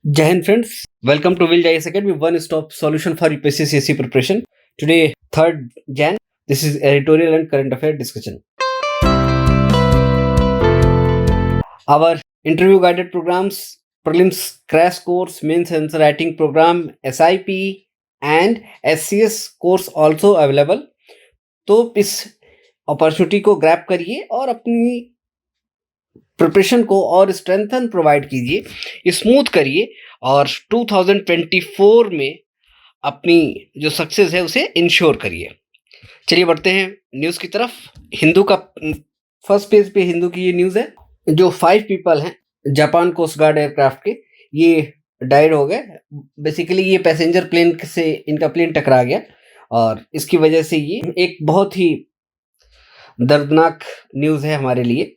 Jai Hind friends, welcome to Will Jais Academy, one stop solution for UPSC CSE preparation. Today, 3rd Jan, this is editorial and current affair discussion. Our interview guided programs, prelims crash course, mains answer writing program, SIP and SCS course also available. तो इस opportunity को grab करिए और अपनी preparation को और strengthen provide कीजिए, smooth करिए और 2024 में अपनी जो सक्सेस है उसे इंश्योर करिए। चलिए बढ़ते हैं न्यूज़ की तरफ। हिंदू का फर्स्ट पेज पे हिंदू की ये न्यूज़ है। जो 5 पीपल हैं जापान कोस्ट गार्ड एयरक्राफ्ट के, ये डाइड हो गए। बेसिकली ये पैसेंजर प्लेन से इनका प्लेन टकरा गया और इसकी वजह से ये एक बहुत ही दर्दनाक न्यूज़ है हमारे लिए,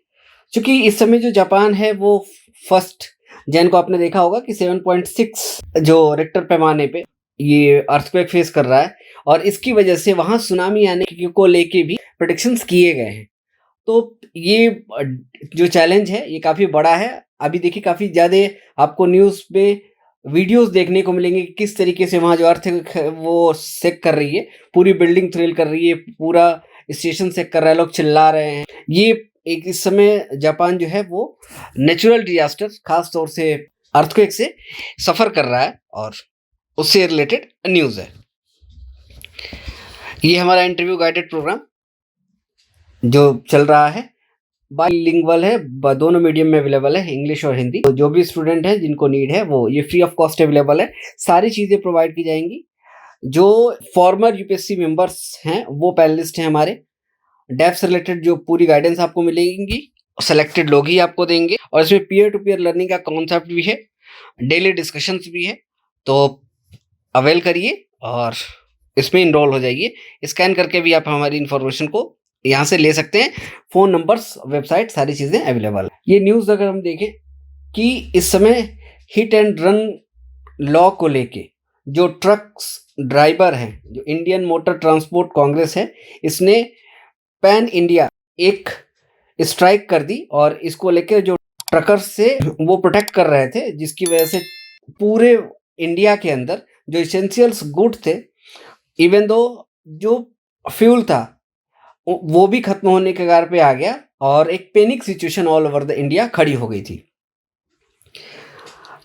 क्योंकि इस समय जो जापान है वो फर्स्ट जैन को आपने देखा होगा कि 7.6 जो रिक्टर पैमाने पे ये अर्थक्वेक फेस कर रहा है और इसकी वजह से वहाँ सुनामी आने को लेके भी प्रेडिक्शंस किए गए हैं। तो ये जो चैलेंज है ये काफ़ी बड़ा है। अभी देखिए काफ़ी ज़्यादा आपको न्यूज़ पे वीडियोस देखने को मिलेंगे कि किस तरीके से वहाँ जो अर्थक्वेक है वो शेक कर रही है, पूरी बिल्डिंग थ्रिल कर रही है, पूरा स्टेशन शेक कर रहा है, लोग चिल्ला रहे हैं। ये एक इस समय जापान जो है वो नेचुरल डिजास्टर खास तौर से अर्थक्वेक से सफ़र कर रहा है और उससे रिलेटेड न्यूज़ है। ये हमारा इंटरव्यू गाइडेड प्रोग्राम जो चल रहा है बाइलिंगुअल है, दोनों मीडियम में अवेलेबल है, इंग्लिश और हिंदी। तो जो भी स्टूडेंट है जिनको नीड है वो ये फ्री ऑफ कॉस्ट अवेलेबल है। सारी चीज़ें प्रोवाइड की जाएंगी। जो फॉर्मर यूपीएससी मेंबर्स हैं वो पैनलिस्ट हैं हमारे। डेफ से रिलेटेड जो पूरी गाइडेंस आपको मिलेंगी सेलेक्टेड लोग ही आपको देंगे और इसमें पीयर टू पीयर लर्निंग का कॉन्सेप्ट भी है, डेली डिस्कशंस भी है। तो अवेल करिए और इसमें इनरोल हो जाइए। स्कैन करके भी आप हमारी इन्फॉर्मेशन को यहाँ से ले सकते हैं। फ़ोन नंबर्स, वेबसाइट, सारी चीज़ें अवेलेबल है। ये न्यूज़ अगर हम देखें कि इस समय हिट एंड रन लॉ को लेके जो ट्रक्स ड्राइवर हैं, जो इंडियन मोटर ट्रांसपोर्ट कांग्रेस है, इसने पैन इंडिया एक स्ट्राइक कर दी और इसको लेके जो ट्रकर्स से वो प्रोटेक्ट कर रहे थे, जिसकी वजह से पूरे इंडिया के अंदर जो एसेंशियल्स गुड थे, इवन दो जो फ्यूल था वो भी खत्म होने के कगार पे आ गया और एक panic situation all over the India खड़ी हो गई थी।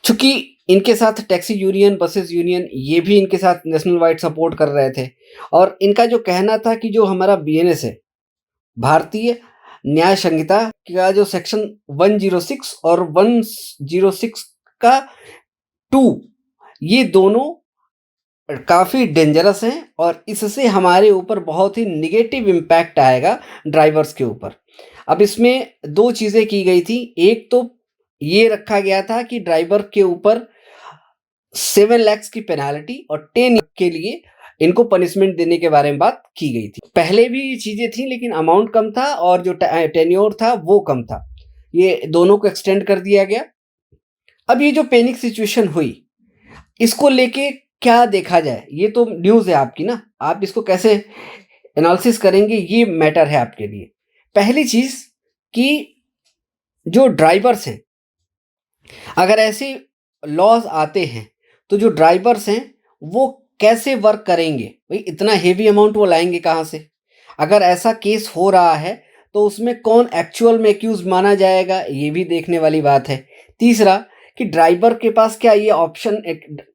चूंकि इनके साथ टैक्सी यूनियन, बसेस यूनियन, ये भी इनके साथ नेशनल वाइड सपोर्ट कर रहे थे और इनका जो कहना था कि जो हमारा बीएनएस है, भारतीय न्याय संहिता का जो सेक्शन 106 और 106 का 2, ये दोनों काफ़ी डेंजरस हैं और इससे हमारे ऊपर बहुत ही निगेटिव इम्पैक्ट आएगा ड्राइवर्स के ऊपर। अब इसमें 2 चीज़ें की गई थी। एक तो ये रखा गया था कि ड्राइवर के ऊपर 7 लाख की पेनाल्टी और 10 के लिए इनको पनिशमेंट देने के बारे में बात की गई थी। पहले भी चीज़ें थी लेकिन अमाउंट कम था और जो टेन्योर था वो कम था। ये दोनों को एक्सटेंड कर दिया गया। अब ये जो पैनिक सिचुएशन हुई, इसको लेके क्या देखा जाए, ये तो न्यूज़ है आपकी ना, आप इसको कैसे एनालिसिस करेंगे ये मैटर है आपके लिए। पहली चीज़ कि जो ड्राइवर्स हैं, अगर ऐसे लॉज आते हैं तो जो ड्राइवर्स हैं वो कैसे वर्क करेंगे? भाई इतना हेवी अमाउंट वो लाएंगे कहाँ से? अगर ऐसा केस हो रहा है तो उसमें कौन एक्चुअल में एक्यूज माना जाएगा, ये भी देखने वाली बात है। तीसरा कि ड्राइवर के पास क्या ये ऑप्शन,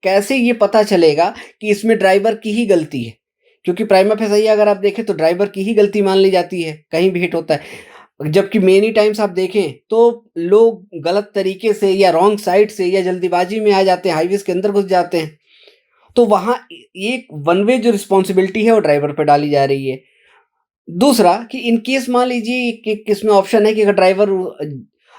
कैसे ये पता चलेगा कि इसमें ड्राइवर की ही गलती है? क्योंकि प्राइमा फेसाई अगर आप देखें तो ड्राइवर की ही गलती मान ली जाती है, कहीं भी हिट होता है। जबकि मेनी टाइम्स आप देखें तो लोग गलत तरीके से या रॉन्ग साइड से या जल्दीबाजी में आ जाते हैं, हाईवेज के अंदर घुस जाते हैं। तो वहाँ एक वन वे जो रिस्पॉन्सिबिलिटी है वो ड्राइवर पर डाली जा रही है। दूसरा कि इन केस मान लीजिए कि किसमें ऑप्शन है कि अगर ड्राइवर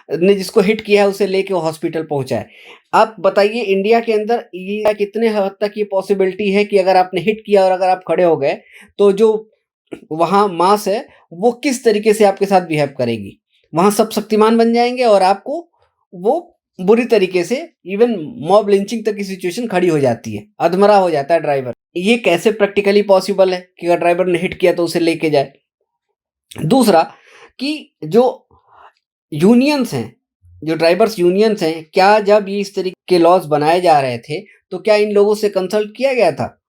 ने जिसको हिट किया है उसे लेके वो हॉस्पिटल पहुंचाए। आप बताइए इंडिया के अंदर ये कितने हद तक ये पॉसिबिलिटी है कि अगर आपने हिट किया और अगर आप खड़े हो गए तो जो वहाँ मास है वो किस तरीके से आपके साथ बिहेव करेगी? वहाँ सब शक्तिमान बन जाएंगे और आपको वो बुरी तरीके से इवन मॉब लिंचिंग तक की सिचुएशन खड़ी हो जाती है, अधमरा हो जाता है ड्राइवर। ये कैसे प्रैक्टिकली पॉसिबल है कि अगर ड्राइवर ने हिट किया तो उसे लेके जाए? दूसरा कि जो यूनियंस हैं जो ट्राइबर्स यूनियंस हैं, क्या जब ये इस तरीके के लॉज बनाए जा रहे थे तो क्या इन लोगों से कंसल्ट किया गया था?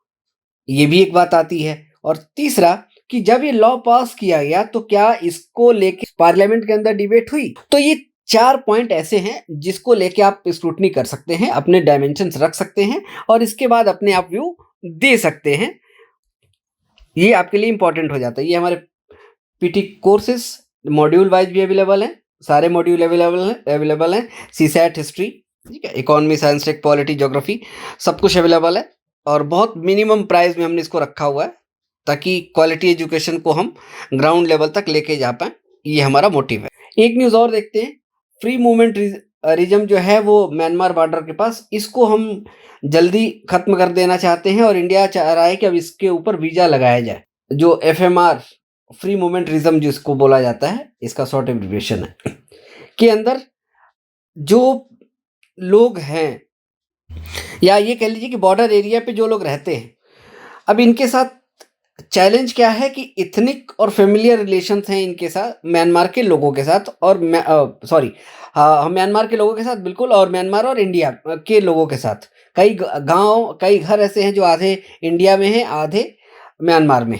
ये भी एक बात आती है। और तीसरा कि जब ये लॉ पास किया गया तो क्या इसको लेके पार्लियामेंट के अंदर डिबेट हुई? तो ये 4 पॉइंट ऐसे हैं जिसको लेके आप स्क्रूटनी कर सकते हैं, अपने डायमेंशंस रख सकते हैं और इसके बाद अपने आप व्यू दे सकते हैं। ये आपके लिए इंपॉर्टेंट हो जाता है। ये हमारे पीटी कोर्सेस मॉड्यूल वाइज भी अवेलेबल हैं, सारे मॉड्यूल अवेलेबल हैं। सीसैट हिस्ट्री, ठीक है, economy, science, tech, polity, geography, सब कुछ अवेलेबल है और बहुत मिनिमम प्राइस में हमने इसको रखा हुआ है ताकि क्वालिटी एजुकेशन को हम ग्राउंड लेवल तक लेके जा पाएँ। ये हमारा मोटिव है। एक न्यूज़ और देखते हैं। फ्री मूवमेंट रिजम जो है वो म्यांमार बॉर्डर के पास, इसको हम जल्दी खत्म कर देना चाहते हैं और इंडिया चाह रहा है कि अब इसके ऊपर वीज़ा लगाया जाए। जो एफएमआर, फ्री मूवमेंट रिजम जिसको बोला जाता है, इसका शॉर्ट एब्रिविएशन है, के अंदर जो लोग हैं या ये कह लीजिए कि बॉर्डर एरिया पे जो लोग रहते हैं, अब इनके साथ चैलेंज क्या है कि इथनिक और फेमिलियर रिलेशंस हैं इनके साथ, म्यांमार के लोगों के साथ और म्यांमार के लोगों के साथ बिल्कुल, और म्यांमार और इंडिया के लोगों के साथ। कई गांव, कई घर ऐसे हैं जो आधे इंडिया में हैं, आधे म्यांमार में।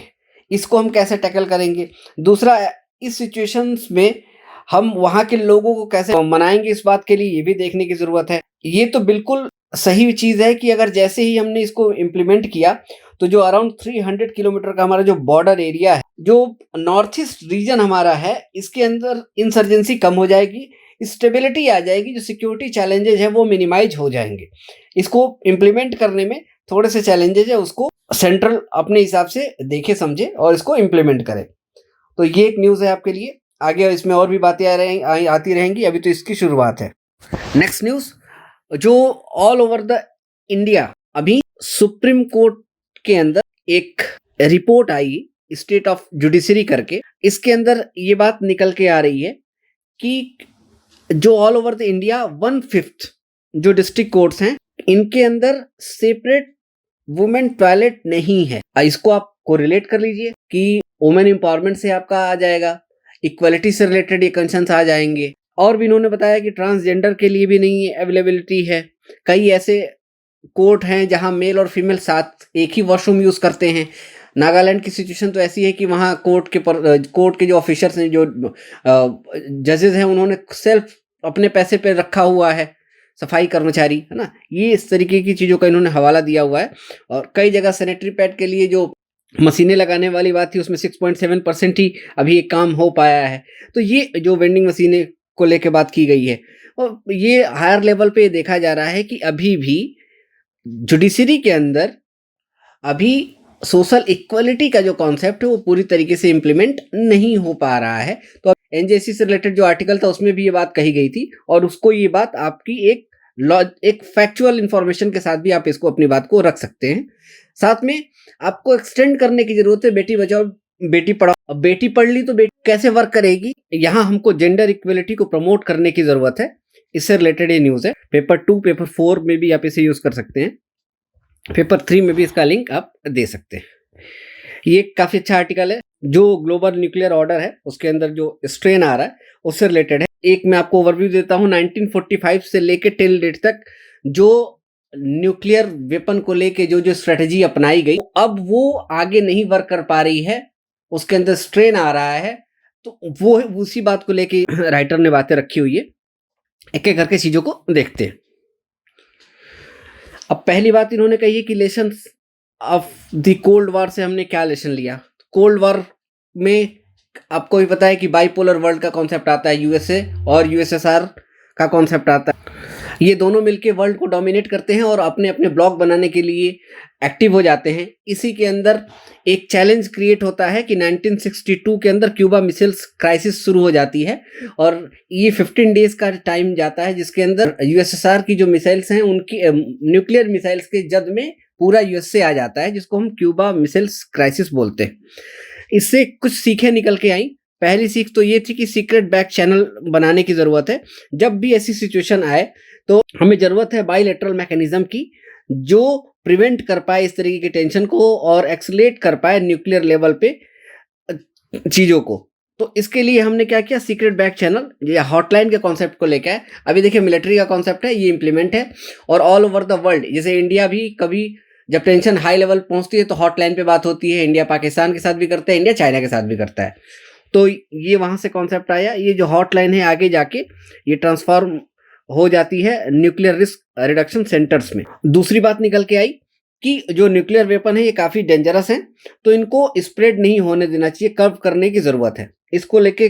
इसको हम कैसे टैकल करेंगे? दूसरा, इस सिचुएशंस में हम वहाँ के लोगों को कैसे मनाएंगे, इस बात के लिए ये भी देखने की ज़रूरत है। ये तो बिल्कुल सही चीज़ है कि अगर जैसे ही हमने इसको इम्प्लीमेंट किया तो जो अराउंड 300 किलोमीटर का हमारा जो बॉर्डर एरिया है, जो नॉर्थ ईस्ट रीजन हमारा है, इसके अंदर इंसर्जेंसी कम हो जाएगी, स्टेबिलिटी आ जाएगी, जो सिक्योरिटी चैलेंजेज हैं वो मिनिमाइज हो जाएंगे। इसको इम्प्लीमेंट करने में थोड़े से चैलेंजेज है, उसको सेंट्रल अपने हिसाब से देखे समझे और इसको इम्प्लीमेंट करे। तो ये एक न्यूज़ है आपके लिए। आगे इसमें और भी बातें आती रहेंगी, अभी तो इसकी शुरुआत है। नेक्स्ट न्यूज़, जो ऑल ओवर द इंडिया अभी सुप्रीम कोर्ट के अंदर एक report I, state of judiciary करके, इसके अंदर ये बात निकल के आ रही है कि जो ऑल ओवर द इंडिया 1/5 जो डिस्ट्रिक्ट कोर्ट्स हैं, इनके अंदर सेपरेट वुमेन टॉयलेट नहीं है। इसको आप कोरिलेट कर लीजिए कि वुमेन एम्पावरमेंट से आपका आ जाएगा, इक्वालिटी से रिलेटेड ये कंसर्न्स आ जाएंगे। और भी इन्होंने बताया कि ट्रांसजेंडर के लिए भी नहीं अवेलेबिलिटी है। कई ऐसे कोर्ट हैं जहां मेल और फीमेल साथ एक ही वॉशरूम यूज़ करते हैं। नागालैंड की सिचुएशन तो ऐसी है कि वहाँ कोर्ट के जो ऑफिसर्स हैं, जो जजेस हैं, उन्होंने सेल्फ अपने पैसे पे रखा हुआ है सफाई कर्मचारी, है ना। ये इस तरीके की चीज़ों का इन्होंने हवाला दिया हुआ है। और कई जगह सैनिटरी पैड के लिए जो मशीनें लगाने वाली बात थी, उसमें 6.7% ही अभी एक काम हो पाया है। तो ये जो वेंडिंग मशीनें को लेके बात की गई है, और ये हायर लेवल पे देखा जा रहा है कि अभी भी जुडिशरी के अंदर अभी सोशल इक्वलिटी का जो कॉन्सेप्ट है वो पूरी तरीके से इम्प्लीमेंट नहीं हो पा रहा है। तो एनजेसी से रिलेटेड जो आर्टिकल था उसमें भी ये बात कही गई थी, और उसको ये बात आपकी एक फैक्चुअल इंफॉर्मेशन के साथ भी आप इसको अपनी बात को रख सकते हैं। साथ में आपको एक्सटेंड करने की जरूरत है, बेटी बचाओ बेटी पढ़ाओ। अब बेटी पढ़ ली तो बेटी कैसे वर्क करेगी, यहाँ हमको जेंडर इक्वलिटी को प्रमोट करने की जरूरत है। इससे रिलेटेड ये न्यूज़ है। पेपर 2, पेपर 4 में भी आप इसे यूज़ कर सकते हैं, पेपर 3 में भी इसका लिंक आप दे सकते हैं। ये काफ़ी अच्छा आर्टिकल है। जो ग्लोबल न्यूक्लियर ऑर्डर है उसके अंदर जो स्ट्रेन आ रहा है उससे रिलेटेड है। एक मैं आपको ओवरव्यू देता हूँ। 1945 से लेके टिल डेट तक जो न्यूक्लियर वेपन को लेके जो स्ट्रेटजी अपनाई गई, अब वो आगे नहीं वर्क कर पा रही है, उसके अंदर स्ट्रेन आ रहा है। तो वो उसी बात को लेके राइटर ने बातें रखी हुई है। एक एक करके चीज़ों को देखते हैं। अब पहली बात इन्होंने कही है कि lessons of the cold war से हमने क्या लेसन लिया। कोल्ड वॉर में आपको भी पता है कि बाइपोलर वर्ल्ड का कॉन्सेप्ट आता है, यूएसए और यूएसएसआर का कॉन्सेप्ट आता है। ये दोनों मिलके वर्ल्ड को डोमिनेट करते हैं और अपने अपने ब्लॉक बनाने के लिए एक्टिव हो जाते हैं। इसी के अंदर एक चैलेंज क्रिएट होता है कि 1962 के अंदर क्यूबा मिसाइल्स क्राइसिस शुरू हो जाती है, और ये 15 डेज का टाइम जाता है जिसके अंदर यूएसएसआर की जो मिसाइल्स हैं, उनकी न्यूक्लियर मिसाइल्स के जद में पूरा यूएसए आ जाता है, जिसको हम क्यूबा मिसाइल्स क्राइसिस बोलते हैं। इससे कुछ सीखें निकल के आई। पहली सीख तो ये थी कि सीक्रेट बैक चैनल बनाने की ज़रूरत है। जब भी ऐसी सिचुएशन आए तो हमें ज़रूरत है बाइलेटरल मैकेनिज्म की, जो प्रिवेंट कर पाए इस तरीके के टेंशन को और एक्सलेट कर पाए न्यूक्लियर लेवल पे चीज़ों को। तो इसके लिए हमने क्या किया, सीक्रेट बैक चैनल या हॉटलाइन के कॉन्सेप्ट को लेकर आए। अभी देखिए मिलिट्री का कॉन्सेप्ट है, ये इंप्लीमेंट है और ऑल ओवर द वर्ल्ड, जैसे इंडिया भी कभी जब टेंशन हाई लेवल पहुंचती है तो हॉटलाइन पे बात होती है। इंडिया पाकिस्तान के साथ भी करता है, इंडिया चाइना के साथ भी करता है। तो ये वहां से कॉन्सेप्ट आया। ये जो हॉटलाइन है आगे जाके ये ट्रांसफॉर्म हो जाती है न्यूक्लियर रिस्क रिडक्शन सेंटर्स में। दूसरी बात निकल के आई कि जो न्यूक्लियर वेपन है ये काफ़ी डेंजरस हैं, तो इनको स्प्रेड नहीं होने देना चाहिए, कर्व करने की ज़रूरत है। इसको लेके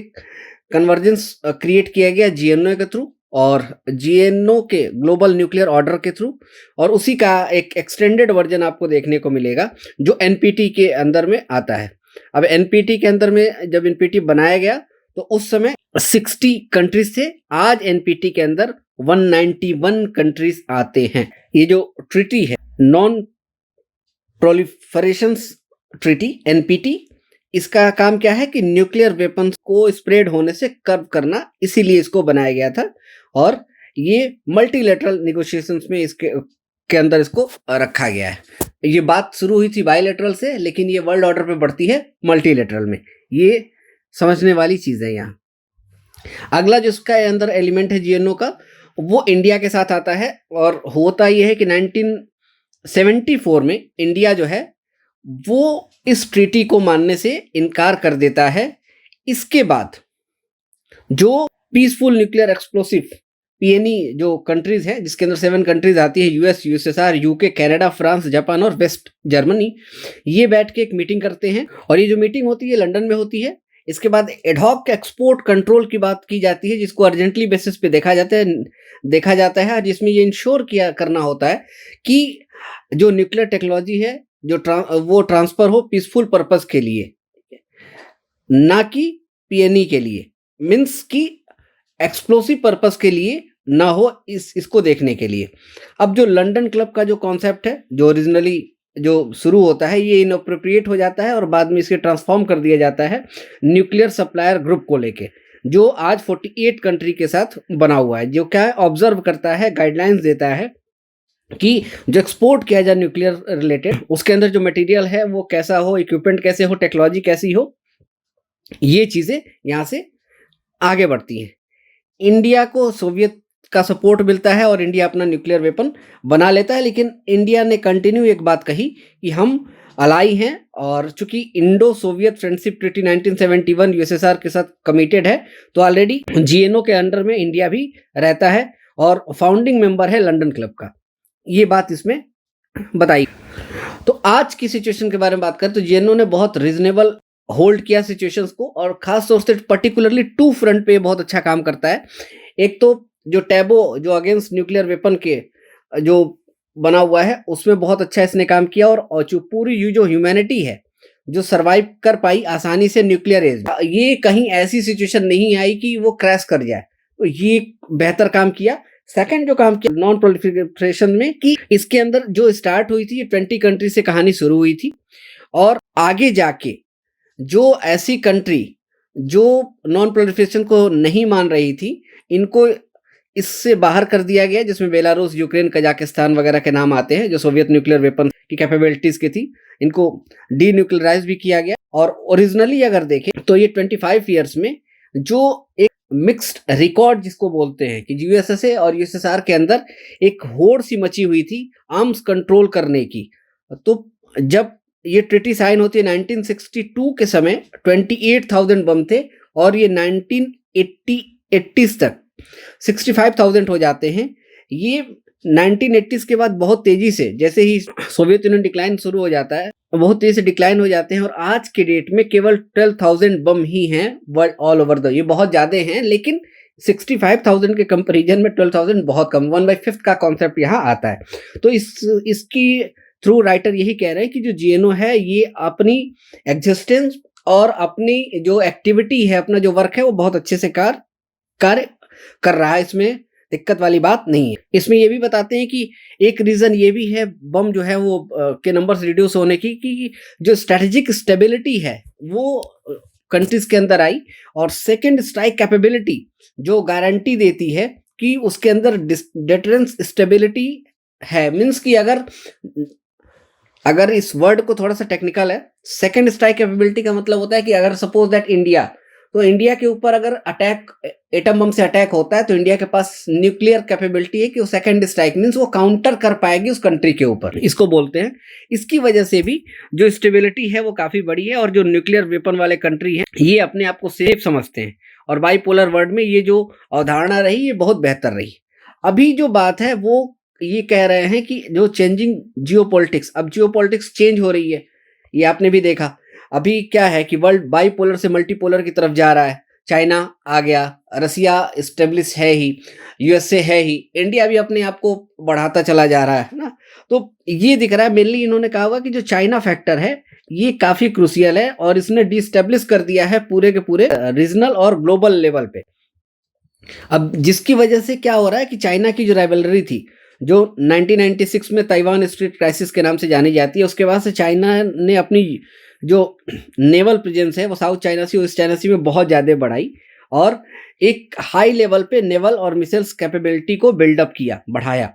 कन्वर्जेंस क्रिएट किया गया जीएनओ के थ्रू और जीएनओ के ग्लोबल न्यूक्लियर ऑर्डर के थ्रू, और उसी का एक एक्सटेंडेड वर्जन आपको देखने को मिलेगा जो एनपीटी के अंदर में आता है। अब एनपीटी के अंदर में जब एनपीटी बनाया गया तो उस समय 60 कंट्रीज थे, आज एनपीटी के अंदर 191 कंट्रीज आते हैं। ये जो ट्रीटी है नॉन प्रोलिफरेशन ट्रीटी एनपीटी, इसका काम क्या है कि न्यूक्लियर वेपन्स को स्प्रेड होने से कर्व करना, इसीलिए इसको बनाया गया था। और ये मल्टीलेटरल निगोशिएशंस में इसके अंदर इसको रखा गया है। ये बात शुरू हुई थी बायलैटरल से, लेकिन ये वर्ल्ड ऑर्डर पे बढ़ती है मल्टीलेटरल में। ये समझने वाली चीज़ है यहाँ। अगला जो इसका अंदर एलिमेंट है जीएनओ का, वो इंडिया के साथ आता है। और होता ये है कि 1974 में इंडिया जो है वो इस ट्रीटी को मानने से इनकार कर देता है। इसके बाद जो पीसफुल न्यूक्लियर एक्सप्लोसिव पीएनई जो कंट्रीज है, जिसके अंदर 7 कंट्रीज आती है, US, USSR, UK, Canada, France, Japan और वेस्ट जर्मनी, ये बैठ के एक मीटिंग करते हैं। और ये जो मीटिंग होती है लंदन में होती है। इसके बाद एडहॉक एक्सपोर्ट कंट्रोल की बात की जाती है, जिसको अर्जेंटली बेसिस पे देखा जाता है, जिसमें ये इंश्योर किया करना होता है कि जो न्यूक्लियर टेक्नोलॉजी है वो ट्रांसफर हो पीसफुल पर्पस के लिए, ना कि पीएनई के लिए, मीन्स की एक्सप्लोसिव पर्पस के लिए ना हो, इसको देखने के लिए। अब जो लंदन क्लब का जो कॉन्सेप्ट है, जो ओरिजिनली जो शुरू होता है, ये इनअप्रोप्रिएट हो जाता है और बाद में इसे ट्रांसफॉर्म कर दिया जाता है न्यूक्लियर सप्लायर ग्रुप को लेके, जो आज 48 कंट्री के साथ बना हुआ है, जो क्या है ऑब्जर्व करता है, गाइडलाइंस देता है कि जो एक्सपोर्ट किया जाए न्यूक्लियर रिलेटेड, उसके अंदर जो मटेरियल है वो कैसा हो, इक्विपमेंट कैसे हो, टेक्नोलॉजी कैसी हो, ये चीज़ें यहाँ से आगे बढ़ती हैं। इंडिया को सोवियत का सपोर्ट मिलता है और इंडिया अपना न्यूक्लियर वेपन बना लेता है, लेकिन इंडिया ने कंटिन्यू एक बात कही कि हम अलाई हैं, और चूंकि Indo Soviet friendship treaty 1971 USSR के साथ कमिटेड है, तो ऑलरेडी जीएनओ के अंडर में इंडिया भी रहता है और फाउंडिंग मेंबर है लंदन क्लब का। ये बात इसमें बताई। तो आज की सिचुएशन के बारे में बात करें तो जीएनओ ने बहुत रीजनेबल होल्ड किया सिचुएशंस को, और खास तौर से पर्टिकुलरली 2 फ्रंट पे बहुत अच्छा काम करता है। एक तो जो टैबो जो अगेंस्ट न्यूक्लियर वेपन के जो बना हुआ है, उसमें बहुत अच्छा इसने काम किया, और जो पूरी जो ह्यूमैनिटी है जो सरवाइव कर पाई आसानी से न्यूक्लियर एज, ये कहीं ऐसी सिचुएशन नहीं आई कि वो क्रैश कर जाए, तो ये बेहतर काम किया। सेकंड जो काम किया नॉन प्रोलिफरेशन में, कि इसके अंदर जो स्टार्ट हुई थी 20 कंट्री से कहानी शुरू हुई थी, और आगे जाके जो ऐसी कंट्री जो नॉन प्रोलिफरेशन को नहीं मान रही थी, इनको इससे बाहर कर दिया गया, जिसमें बेलारूस, यूक्रेन, कजाकिस्तान वगैरह के नाम आते हैं, जो सोवियत न्यूक्लियर वेपन की कैपेबिलिटीज की थी, इनको डीन्यूक्लियराइज भी किया गया। और ओरिजिनली अगर देखें तो ये 25 ईयर्स में जो एक मिक्स्ड रिकॉर्ड जिसको बोलते हैं कि यूएसएसए और यूएसएसआर के अंदर एक होड़ सी मची हुई थी आर्म्स कंट्रोल करने की। तो जब ये ट्रीटी साइन होती है 1962 के समय 28,000 बम थे, और ये 1980s तक 65,000 हो जाते हैं। ये 1980s के बाद बहुत तेजी से, जैसे ही सोवियत यूनियन डिक्लाइन शुरू हो जाता है, बहुत तेजी से डिक्लाइन हो जाते हैं, और आज के डेट में केवल 12,000 बम ही हैं वर्ल्ड ऑल ओवर द। ये बहुत ज़्यादा हैं, लेकिन 65,000 के कंपैरिजन में 12,000 बहुत कम, 1/5 का कॉन्सेप्ट यहाँ आता है। तो इसकी थ्रू राइटर यही कह रहे हैं कि जो जीएनओ है ये अपनी एग्जिस्टेंस और अपनी जो एक्टिविटी है, अपना जो वर्क है, वो बहुत अच्छे से कार्य कर रहा है, इसमें दिक्कत वाली बात नहीं है। इसमें ये भी बताते हैं कि एक रीजन ये भी है बम जो है वो के नंबर्स रिड्यूस होने की, कि जो स्ट्रेटेजिक स्टेबिलिटी है वो कंट्रीज के अंदर आई, और सेकंड स्ट्राइक कैपेबिलिटी जो गारंटी देती है कि उसके अंदर डिटरेंस स्टेबिलिटी है। मीन्स कि अगर इस वर्ड को थोड़ा सा टेक्निकल है, सेकंड स्ट्राइक कैपेबिलिटी का मतलब होता है कि अगर सपोज दैट इंडिया तो इंडिया के ऊपर अगर अटैक एटम बम से अटैक होता है तो इंडिया के पास न्यूक्लियर कैपेबिलिटी है कि वो सेकंड स्ट्राइक मीन्स वो काउंटर कर पाएगी उस कंट्री के ऊपर, इसको बोलते हैं। इसकी वजह से भी जो स्टेबिलिटी है वो काफ़ी बड़ी है और जो न्यूक्लियर वेपन वाले कंट्री हैं ये अपने आप को सेफ समझते हैं और बाईपोलर वर्ल्ड में ये जो अवधारणा रही ये बहुत बेहतर रही। अभी जो बात है वो ये कह रहे हैं कि जो चेंजिंग जियोपॉलिटिक्स, अब जियोपॉलिटिक्स चेंज हो रही है, ये आपने भी देखा। अभी क्या है कि वर्ल्ड बाईपोलर से मल्टीपोलर की तरफ जा रहा है। चाइना आ गया, रसिया स्टेब्लिश है ही, यूएसए है ही, इंडिया भी अपने आप को बढ़ाता चला जा रहा है ना। तो ये दिख रहा है मेनली इन्होंने कहा हुआ कि जो चाइना फैक्टर है ये काफ़ी क्रूसियल है और इसने डिस्टेब्लिश कर दिया है पूरे के पूरे रीजनल और ग्लोबल लेवल पे। अब जिसकी वजह से क्या हो रहा है कि चाइना की जो राइवलरी थी जो 1996 में ताइवान स्ट्रेट क्राइसिस के नाम से जानी जाती है, उसके बाद से चाइना ने अपनी जो नेवल प्रेजेंस है वो साउथ चाइना सी और ईस्ट चाइना सी में बहुत ज़्यादा बढ़ाई और एक हाई लेवल पे नेवल और मिसाइल्स कैपेबिलिटी को बिल्डअप किया, बढ़ाया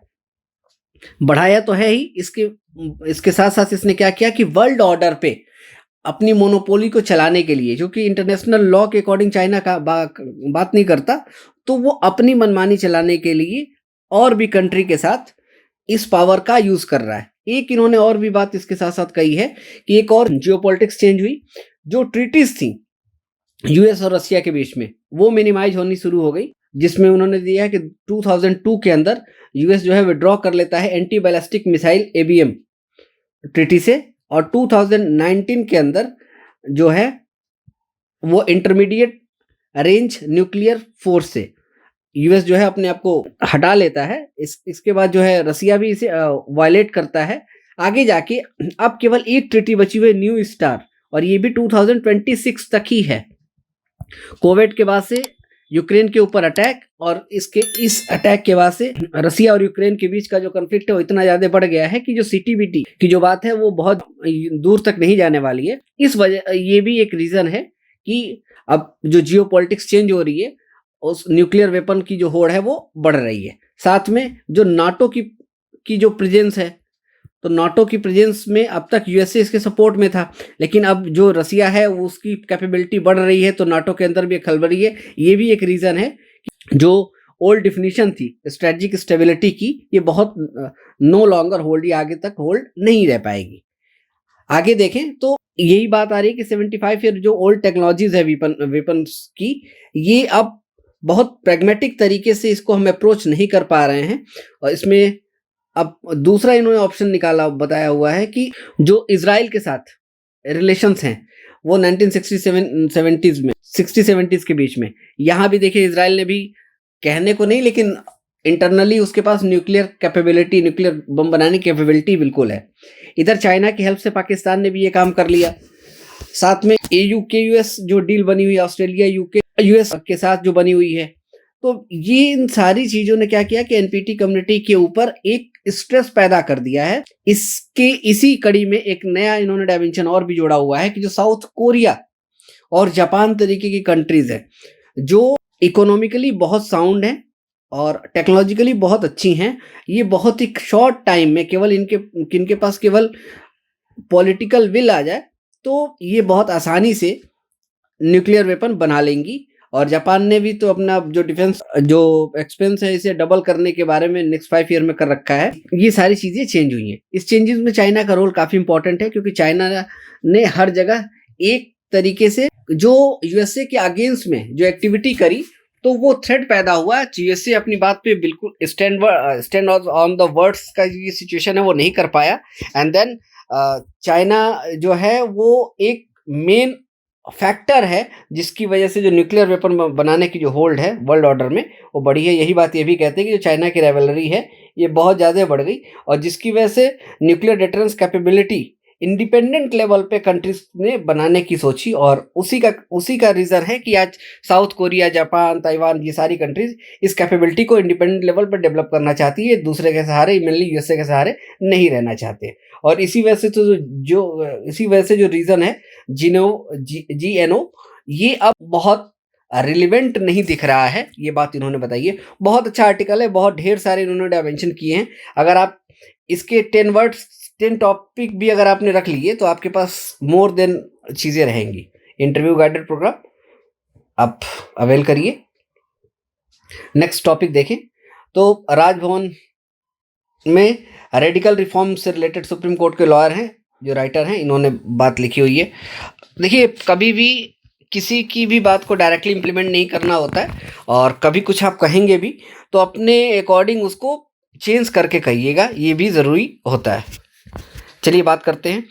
तो है ही। इसके साथ साथ इसने क्या किया कि वर्ल्ड ऑर्डर पे अपनी मोनोपोली को चलाने के लिए, क्योंकि इंटरनेशनल लॉ के अकॉर्डिंग चाइना का बात नहीं करता, तो वो अपनी मनमानी चलाने के लिए और भी कंट्री के साथ इस पावर का यूज कर रहा है। एक इन्होंने और भी बात इसके साथ साथ कही है कि एक और जियोपॉलिटिक्स चेंज हुई, जो ट्रीटीज थी यूएस और रशिया के बीच में वो मिनिमाइज होनी शुरू हो गई, जिसमें उन्होंने दिया है कि 2002 के अंदर यूएस जो है विड्रॉ कर लेता है anti ballistic missile ABM treaty से और 2019 के अंदर जो है वो इंटरमीडिएट रेंज न्यूक्लियर फोर्स से यूएस जो है अपने आप को हटा लेता है। इसके बाद जो है रसिया भी इसे वायलेट करता है। आगे जाके अब केवल एक ट्रीटी बची हुई न्यू स्टार और ये भी 2026 तक ही है। कोविड के बाद से यूक्रेन के ऊपर अटैक और इस अटैक के बाद से रसिया और यूक्रेन के बीच का जो कॉन्फ्लिक्ट है वो इतना ज़्यादा बढ़ गया है कि जो सीटीबीटी की जो बात है वो बहुत दूर तक नहीं जाने वाली है। इस वजह ये भी एक रीज़न है कि अब जो जियोपॉलिटिक्स चेंज हो रही है, उस न्यूक्लियर वेपन की जो होड़ है वो बढ़ रही है। साथ में जो नाटो की जो प्रेजेंस है, तो नाटो की प्रेजेंस में अब तक यूएसए इसके सपोर्ट में था, लेकिन अब जो रसिया है वो उसकी कैपेबिलिटी बढ़ रही है, तो नाटो के अंदर भी एक खलबली है। ये भी एक रीज़न है कि जो ओल्ड डिफिनीशन थी स्ट्रेटजिक स्टेबिलिटी की, ये बहुत नो लॉन्गर होल्ड, ये आगे तक होल्ड नहीं रह पाएगी। आगे देखें तो यही बात आ रही है कि 75 ईयर जो ओल्ड टेक्नोलॉजीज है वेपन्स की, ये अब बहुत प्रैग्मेटिक तरीके से इसको हम अप्रोच नहीं कर पा रहे हैं। और इसमें अब दूसरा इन्होंने ऑप्शन निकाला बताया हुआ है कि जो इजराइल के साथ रिलेशंस हैं वो 1960-70s में 60-70s के बीच में, यहाँ भी देखिए इजराइल ने भी कहने को नहीं लेकिन इंटरनली उसके पास न्यूक्लियर कैपेबिलिटी, न्यूक्लियर बम बनाने की कैपेबिलिटी बिल्कुल है। इधर चाइना की हेल्प से पाकिस्तान ने भी ये काम कर लिया। साथ में एयू के यूएस जो डील बनी हुई है, ऑस्ट्रेलिया यूके यूएस के साथ जो बनी हुई है, तो ये इन सारी चीज़ों ने क्या किया कि एनपीटी कम्युनिटी के ऊपर एक स्ट्रेस पैदा कर दिया है। इसी कड़ी में एक नया इन्होंने डायमेंशन और भी जोड़ा हुआ है कि जो साउथ कोरिया और जापान तरीके की कंट्रीज हैं जो इकोनॉमिकली बहुत साउंड हैं और टेक्नोलॉजिकली बहुत अच्छी हैं, ये बहुत ही शॉर्ट टाइम में केवल इनके पास केवल पॉलिटिकल विल आ जाए तो ये बहुत आसानी से न्यूक्लियर वेपन बना लेंगी। और जापान ने भी तो अपना जो डिफेंस जो एक्सपेंस है इसे डबल करने के बारे में नेक्स्ट 5 ईयर में कर रखा है। ये सारी चीज़ें चेंज हुई हैं। इस चेंजेस में चाइना का रोल काफ़ी इंपॉर्टेंट है, क्योंकि चाइना ने हर जगह एक तरीके से जो यूएसए के अगेंस्ट में जो एक्टिविटी करी तो वो थ्रेट पैदा हुआ। यूएसए अपनी बात पे बिल्कुल स्टैंड ऑन द वर्ड्स का ये सिचुएशन है वो नहीं कर पाया। एंड देन चाइना जो है वो एक मेन फैक्टर है जिसकी वजह से जो न्यूक्लियर वेपन बनाने की जो होल्ड है वर्ल्ड ऑर्डर में वो बढ़ी है। यही बात ये भी कहते हैं कि जो चाइना की राइवलरी है ये बहुत ज़्यादा बढ़ गई और जिसकी वजह से nuclear deterrence capability independent level पे कंट्रीज ने बनाने की सोची और उसी का रीज़न है कि आज साउथ कोरिया, जापान, ताइवान, ये सारी कंट्रीज इस कैपेबिलिटी को इंडिपेंडेंट लेवल पर डेवलप करना चाहती है, दूसरे के सहारे, मेनली यूएसए के सहारे नहीं रहना चाहते। और इसी वजह से जो रीज़न है जीएनओ ये अब बहुत रिलेवेंट नहीं दिख रहा है, ये बात इन्होंने बताई है। बहुत अच्छा आर्टिकल है, बहुत ढेर सारे इन्होंने डायमेंशन किए हैं। अगर आप इसके 10 टॉपिक भी अगर आपने रख लिए तो आपके पास मोर देन चीज़ें रहेंगी। इंटरव्यू गाइडेड प्रोग्राम आप अवेल करिए। नेक्स्ट टॉपिक देखें तो राजभवन में रेडिकल रिफॉर्म से रिलेटेड सुप्रीम कोर्ट के लॉयर हैं, जो राइटर हैं, इन्होंने बात लिखी हुई है। देखिए, कभी भी किसी की भी बात को डायरेक्टली इम्प्लीमेंट नहीं करना होता है, और कभी कुछ आप कहेंगे भी तो अपने अकॉर्डिंग उसको चेंज करके कहिएगा, ये भी ज़रूरी होता है। चलिए बात करते हैं।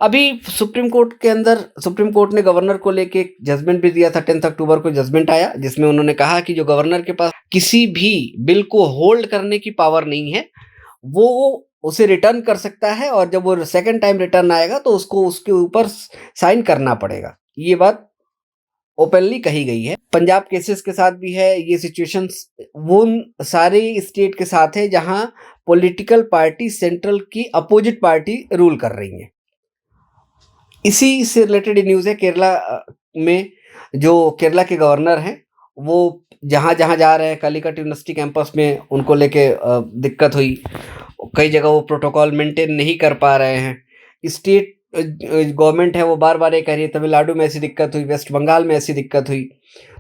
अभी सुप्रीम कोर्ट के अंदर सुप्रीम कोर्ट ने गवर्नर को लेके एक जजमेंट भी दिया था। 10 अक्टूबर को जजमेंट आया, जिसमें उन्होंने कहा कि जो गवर्नर के पास किसी भी बिल को होल्ड करने की पावर नहीं है, वो उसे रिटर्न कर सकता है, और जब वो सेकंड टाइम रिटर्न आएगा तो उसको उसके ऊपर साइन करना पड़ेगा। ये बात ओपनली कही गई है। पंजाब केसेस के साथ भी है ये सिचुएशंस, वो सारे स्टेट के साथ है जहां पॉलिटिकल पार्टी सेंट्रल की अपोजिट पार्टी रूल कर रही है। इसी से रिलेटेड न्यूज़ है केरला में जो केरला के गवर्नर हैं, वो जहाँ जहाँ जा रहे हैं कालीकट यूनिवर्सिटी कैंपस में, उनको लेके दिक्कत हुई। कई जगह वो प्रोटोकॉल मेंटेन नहीं कर पा रहे हैं। स्टेट गवर्नमेंट है वो बार बार ये कह रही है, तमिलनाडु में ऐसी दिक्कत हुई, वेस्ट बंगाल में ऐसी दिक्कत हुई।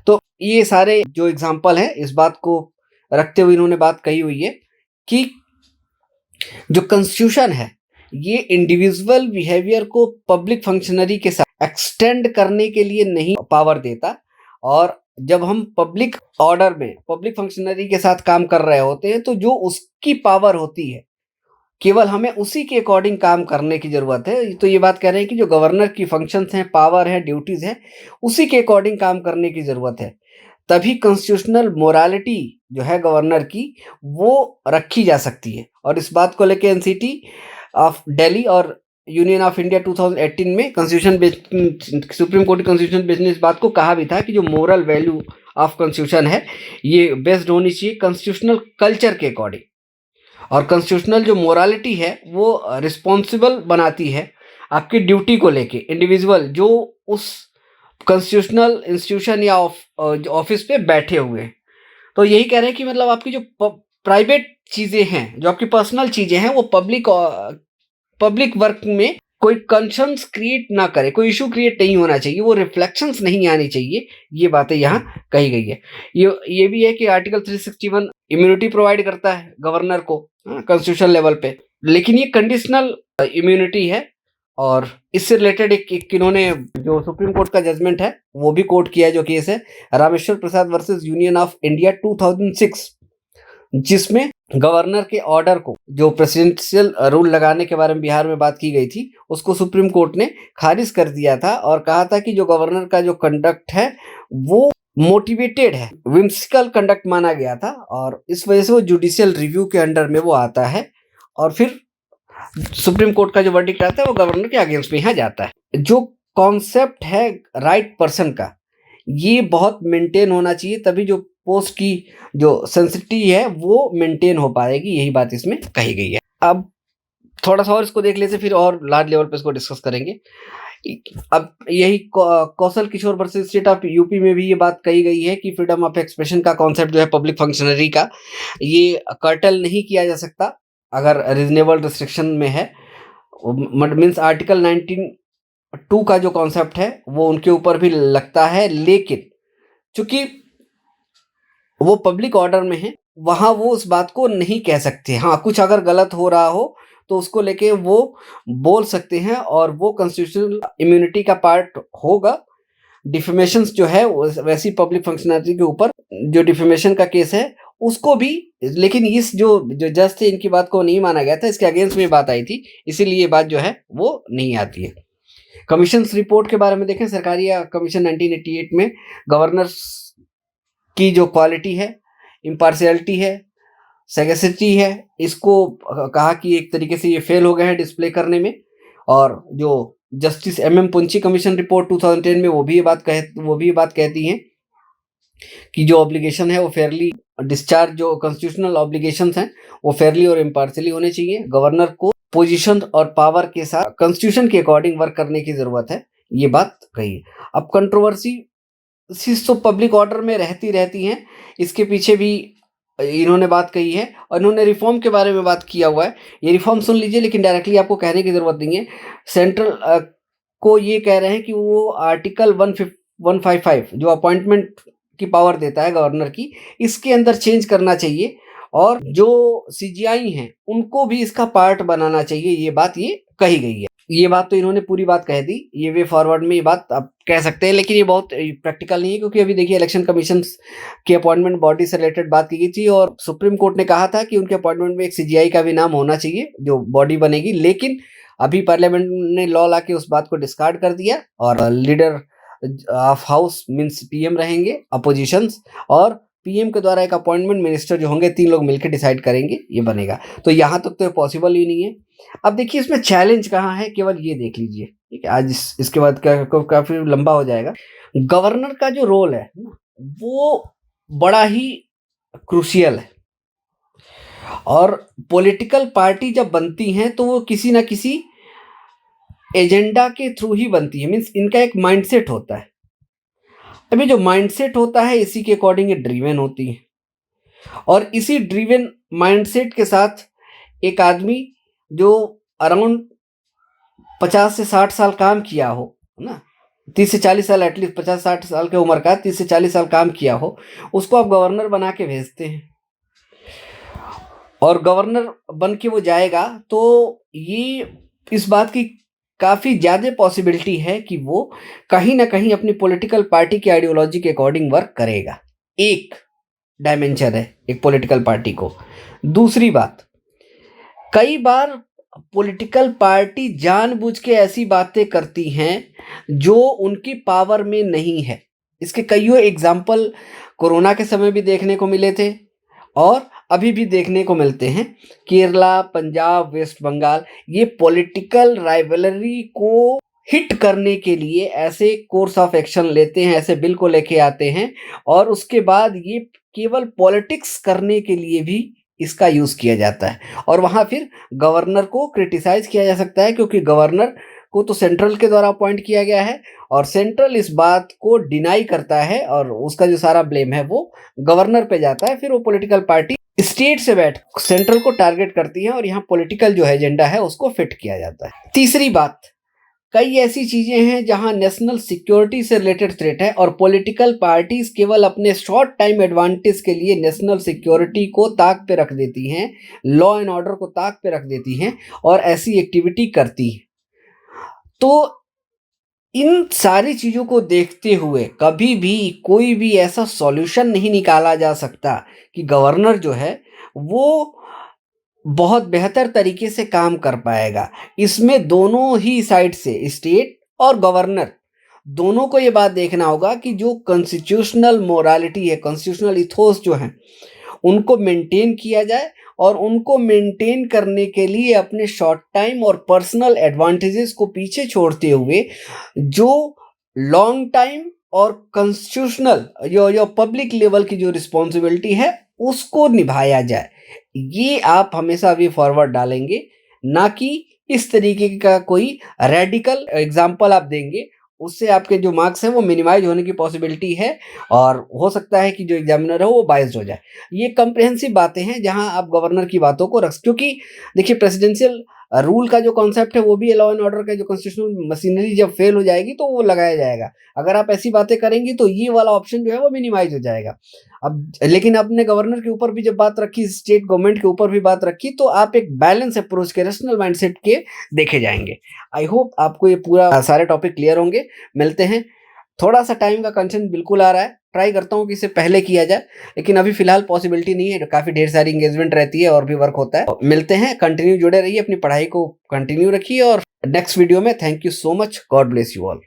तो ये सारे जो एग्जाम्पल हैं, इस बात को रखते हुए इन्होंने बात कही हुई है कि जो कॉन्स्टिट्यूशन है ये इंडिविजुअल बिहेवियर को पब्लिक फंक्शनरी के साथ एक्सटेंड करने के लिए नहीं पावर देता, और जब हम पब्लिक ऑर्डर में पब्लिक फंक्शनरी के साथ काम कर रहे होते हैं तो जो उसकी पावर होती है केवल हमें उसी के अकॉर्डिंग काम करने की ज़रूरत है। तो ये बात कह रहे हैं कि जो गवर्नर की फंक्शंस हैं, पावर है, ड्यूटीज़ हैं, उसी के अकॉर्डिंग काम करने की ज़रूरत है। तभी कॉन्स्टिट्यूशनल मोरालिटी जो है गवर्नर की, वो रखी जा सकती है। और इस बात को लेकर एनसीटी ऑफ दिल्ली और यूनियन ऑफ इंडिया 2018 में सुप्रीम कोर्ट कॉन्स्टिट्यूशन बेंच ने इस बात को कहा भी था कि जो मोरल वैल्यू ऑफ कॉन्स्टिट्यूशन है ये बेस्ड होनी चाहिए कॉन्स्टिट्यूशनल कल्चर के अकॉर्डिंग, और कॉन्स्टिट्यूशनल जो मोरालिटी है वो रिस्पॉन्सिबल बनाती है आपकी ड्यूटी को लेके। इंडिविजुअल जो उस कॉन्स्टिट्यूशनल इंस्टीट्यूशन या ऑफिस पे बैठे हुए हैं, तो यही कह रहे हैं कि मतलब आपकी जो प्राइवेट चीज़ें हैं, जो आपकी पर्सनल चीज़ें हैं, वो पब्लिक वर्क में कोई कंसर्न्स क्रिएट ना करे, कोई इशू क्रिएट नहीं होना चाहिए, वो रिफ्लेक्शंस नहीं आनी चाहिए। ये बातें यहाँ कही गई है। ये भी है कि आर्टिकल 361 इम्यूनिटी प्रोवाइड करता है गवर्नर को कॉन्स्टिट्यूशन लेवल पे, लेकिन ये कंडीशनल इम्यूनिटी है। और इससे रिलेटेड एक इन्होंने जो सुप्रीम कोर्ट का जजमेंट है वो भी कोट किया है, जो केस है Rameshwar Prasad versus union of India 2006, जिसमें गवर्नर के ऑर्डर को, जो प्रेसिडेंशियल रूल लगाने के बारे में बिहार में बात की गई थी, उसको सुप्रीम कोर्ट ने खारिज कर दिया था और कहा था कि जो गवर्नर का जो कंडक्ट है वो मोटिवेटेड है, विम्सिकल कंडक्ट माना गया था, और इस वजह से वो जुडिशियल रिव्यू के अंडर में वो आता है, और फिर सुप्रीम कोर्ट का जो वर्डिक्ट आता है वो गवर्नर के अगेंस्ट में यहाँ जाता है। जो कॉन्सेप्ट है राइट पर्सन का, ये बहुत मेंटेन होना चाहिए, तभी जो पोस्ट की जो सेंसिटिविटी है वो मेंटेन हो पाएगी। यही बात इसमें कही गई है। अब थोड़ा सा और इसको देख लेते, फिर और लार्ज लेवल पे इसको डिस्कस करेंगे। अब यही Kaushal Kishore versus state of UP में भी ये बात कही गई है कि फ्रीडम ऑफ एक्सप्रेशन का कॉन्सेप्ट जो है पब्लिक फंक्शनरी का, ये कर्टल नहीं किया जा सकता अगर रीजनेबल रिस्ट्रिक्शन में है। मीन्स आर्टिकल 19(2) का जो कॉन्सेप्ट है वो उनके ऊपर भी लगता है, लेकिन चूंकि वो पब्लिक ऑर्डर में है वहाँ वो उस बात को नहीं कह सकते। हाँ, कुछ अगर गलत हो रहा हो तो उसको लेके वो बोल सकते हैं, और वो कॉन्स्टिट्यूशनल इम्यूनिटी का पार्ट होगा। डिफेमेशंस जो है वैसी पब्लिक फंक्शनैलिटी के ऊपर जो डिफेमेशन का केस है उसको भी, लेकिन इस जो जज थे इनकी बात को नहीं माना गया था, इसके अगेंस्ट में बात आई थी, इसीलिए ये बात जो है वो नहीं आती है। कमीशन रिपोर्ट के बारे में देखें, सरकारी कमीशन 1988 में गवर्नर की जो क्वालिटी है, इम्पार्शियलिटी है, सैगेसिटी है, इसको कहा कि एक तरीके से ये फेल हो गए हैं डिस्प्ले करने में। और जो जस्टिस MM पुंची कमीशन रिपोर्ट 2010 में वो भी ये बात कहती हैं कि जो ऑब्लिगेशन है वो फेयरली डिस्चार्ज, जो कॉन्स्टिट्यूशनल ऑब्लिगेशंस हैं वो फेयरली और इम्पार्शियली होने चाहिए। गवर्नर को पोजीशन और पावर के साथ कॉन्स्टिट्यूशन के अकॉर्डिंग वर्क करने की जरूरत है, ये बात कही है। अब कंट्रोवर्सी तो पब्लिक ऑर्डर में रहती हैं, इसके पीछे भी इन्होंने बात कही है, और इन्होंने रिफॉर्म के बारे में बात किया हुआ है। ये रिफॉर्म सुन लीजिए, लेकिन डायरेक्टली आपको कहने की जरूरत नहीं है। सेंट्रल को ये कह रहे हैं कि वो आर्टिकल 155 जो अपॉइंटमेंट की पावर देता है गवर्नर की, इसके अंदर चेंज करना चाहिए और जो सीजीआई हैं उनको भी इसका पार्ट बनाना चाहिए। ये बात ये कही गई है। ये बात तो इन्होंने पूरी बात कह दी, ये वे फॉरवर्ड में ये बात आप कह सकते हैं, लेकिन ये बहुत प्रैक्टिकल नहीं है, क्योंकि अभी देखिए इलेक्शन कमीशन की अपॉइंटमेंट बॉडी से रिलेटेड बात की गई थी और सुप्रीम कोर्ट ने कहा था कि उनके अपॉइंटमेंट में एक सीजीआई का भी नाम होना चाहिए जो बॉडी बनेगी, लेकिन अभी पार्लियामेंट ने लॉ ला के उस बात को डिस्कार्ड कर दिया और leader of house means PM रहेंगे, अपोजिशंस, और पीएम के द्वारा एक अपॉइंटमेंट मिनिस्टर जो होंगे 3 लोग मिलकर डिसाइड करेंगे, ये बनेगा। तो यहाँ तक तो पॉसिबल ही नहीं है। अब देखिए इसमें चैलेंज कहाँ है, केवल ये देख लीजिए, ठीक है। आज इसके बाद काफी लंबा हो जाएगा। गवर्नर का जो रोल है ना, वो बड़ा ही क्रूशियल है और पॉलिटिकल पार्टी जब बनती हैं तो वो किसी ना किसी एजेंडा के थ्रू ही बनती है, मीन्स इनका एक माइंडसेट होता है। अभी जो माइंडसेट होता है इसी के अकॉर्डिंग ये ड्रिवन होती है और इसी ड्रिवन माइंडसेट के साथ एक आदमी जो अराउंड 50 से 60 साल काम किया हो, है ना, 30 से 40 साल, एटलीस्ट 50-60 साल की उम्र का 30 से 40 साल काम किया हो, उसको आप गवर्नर बना के भेजते हैं और गवर्नर बन के वो जाएगा तो ये इस बात की काफ़ी ज़्यादा पॉसिबिलिटी है कि वो कहीं ना कहीं अपनी पॉलिटिकल पार्टी की आइडियोलॉजी के अकॉर्डिंग वर्क करेगा। एक डायमेंशन है एक पॉलिटिकल पार्टी को। दूसरी बात, कई बार पॉलिटिकल पार्टी जानबूझ के ऐसी बातें करती हैं जो उनकी पावर में नहीं है। इसके कईयों एग्जाम्पल कोरोना के समय भी देखने को मिले थे और अभी भी देखने को मिलते हैं। केरला, पंजाब, वेस्ट बंगाल, ये पॉलिटिकल राइवलरी को हिट करने के लिए ऐसे कोर्स ऑफ एक्शन लेते हैं, ऐसे बिल को लेके आते हैं और उसके बाद ये केवल पॉलिटिक्स करने के लिए भी इसका यूज़ किया जाता है और वहाँ फिर गवर्नर को क्रिटिसाइज किया जा सकता है, क्योंकि गवर्नर को तो सेंट्रल के द्वारा अपॉइंट किया गया है और सेंट्रल इस बात को डिनाई करता है और उसका जो सारा ब्लेम है वो गवर्नर पे जाता है। फिर वो पॉलिटिकल पार्टी स्टेट से बैठ सेंट्रल को टारगेट करती है और यहाँ पॉलिटिकल जो एजेंडा है उसको फिट किया जाता है। तीसरी बात, कई ऐसी चीजें हैं जहां नेशनल सिक्योरिटी से रिलेटेड थ्रेट है और पॉलिटिकल पार्टीज केवल अपने शॉर्ट टाइम एडवांटेज के लिए नेशनल सिक्योरिटी को ताक पे रख देती हैं, लॉ एंड ऑर्डर को ताक पे रख देती हैं और ऐसी एक्टिविटी करती हैं। तो इन सारी चीज़ों को देखते हुए कभी भी कोई भी ऐसा सॉल्यूशन नहीं निकाला जा सकता कि गवर्नर जो है वो बहुत बेहतर तरीके से काम कर पाएगा। इसमें दोनों ही साइड से, स्टेट और गवर्नर, दोनों को ये बात देखना होगा कि जो कॉन्स्टिट्यूशनल मोरालिटी है, कॉन्स्टिट्यूशनल इथोस जो हैं, उनको मेंटेन किया जाए और उनको मेंटेन करने के लिए अपने शॉर्ट टाइम और पर्सनल एडवांटेजेस को पीछे छोड़ते हुए जो लॉन्ग टाइम और कॉन्स्टिट्यूशनल जो पब्लिक लेवल की जो रिस्पॉन्सिबिलिटी है उसको निभाया जाए। ये आप हमेशा भी फॉरवर्ड डालेंगे, ना कि इस तरीके का कोई रेडिकल एग्जाम्पल आप देंगे, उससे आपके जो मार्क्स हैं वो मिनिमाइज होने की पॉसिबिलिटी है और हो सकता है कि जो एग्जामिनर है वो बायस्ड हो जाए। ये कम्प्रिहेंसिव बातें हैं जहां आप गवर्नर की बातों को रख, क्योंकि देखिए प्रेसिडेंशियल रूल का जो कॉन्सेप्ट है वो भी लॉ एंड ऑर्डर का जो कॉन्स्टिट्यूशनल मशीनरी जब फेल हो जाएगी तो वो लगाया जाएगा। अगर आप ऐसी बातें करेंगे तो ये वाला ऑप्शन जो है वो मिनिमाइज हो जाएगा। अब लेकिन आपने गवर्नर के ऊपर भी जब बात रखी, स्टेट गवर्नमेंट के ऊपर भी बात रखी, तो आप एक बैलेंस अप्रोच के, रैशनल माइंडसेट के देखे जाएंगे। आई होप आपको ये पूरा सारे टॉपिक क्लियर होंगे। मिलते हैं, थोड़ा सा टाइम का कंसर्न बिल्कुल आ रहा है, ट्राई करता हूँ कि इसे पहले किया जाए, लेकिन अभी फिलहाल पॉसिबिलिटी नहीं है, काफ़ी ढेर सारी इंगेजमेंट रहती है और भी वर्क होता है। मिलते हैं, कंटिन्यू जुड़े रहिए, अपनी पढ़ाई को कंटिन्यू रखिए और नेक्स्ट वीडियो में। Thank you so much, God bless you all.